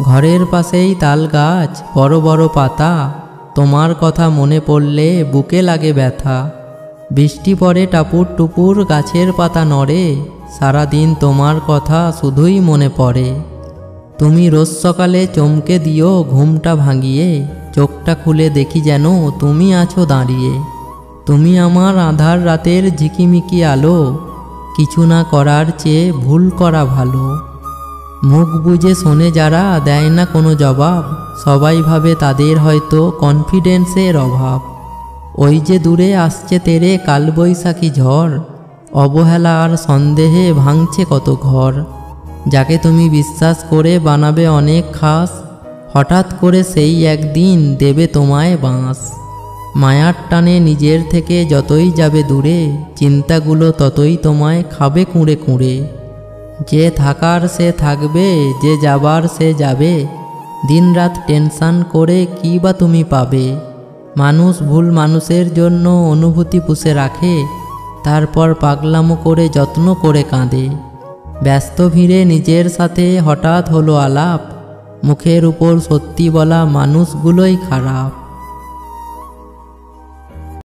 ঘরের পাশেই তাল গাছ, বড় বড় পাতা, তোমার কথা মনে পড়লে বুকে লাগে ব্যথা। বৃষ্টি পড়ে টাপুর টুপুর, গাছের পাতা নড়ে, সারাদিন তোমার কথা শুধুই মনে পড়ে। তুমি রোজ সকালে চমকে দিও ঘুমটা ভাঙিয়ে, চোখটা খুলে দেখি যেন তুমি আছো দাঁড়িয়ে। তুমি আমার আঁধার রাতের ঝিকিমিকি আলো, কিছু না করার চেয়ে ভুল করা ভালো। মুখ বুজে শোনে যারা, দেয় না কোনো জবাব, সবাই ভাবে তাদের হয়তো কনফিডেন্সের অভাব। ওই যে দূরে আসছে তেরে কালবৈশাখী ঝড়, অবহেলা আর সন্দেহে ভাঙছে কত ঘর। যাকে তুমি বিশ্বাস করে বানাবে অনেক খাস, হঠাৎ করে সেই একদিন দেবে তোমায় বাঁশ। মায়ার টানে নিজের থেকে যতই যাবে দূরে, চিন্তাগুলো ততই তোমায় খাবে কুঁড়ে কুঁড়ে। যে থাকার সে থাকবে, যে যাবার সে যাবে, দিনরাত টেনশন করে কী বা তুমি পাবে। মানুষ ভুল মানুষের জন্য অনুভূতি পুষে রাখে, তারপর পাগলামো করে যত্ন করে কাঁদে। ব্যস্ত ভিড়ে নিজের সাথে হঠাৎ হলো আলাপ, মুখের উপর সত্যি বলা মানুষগুলোই খারাপ।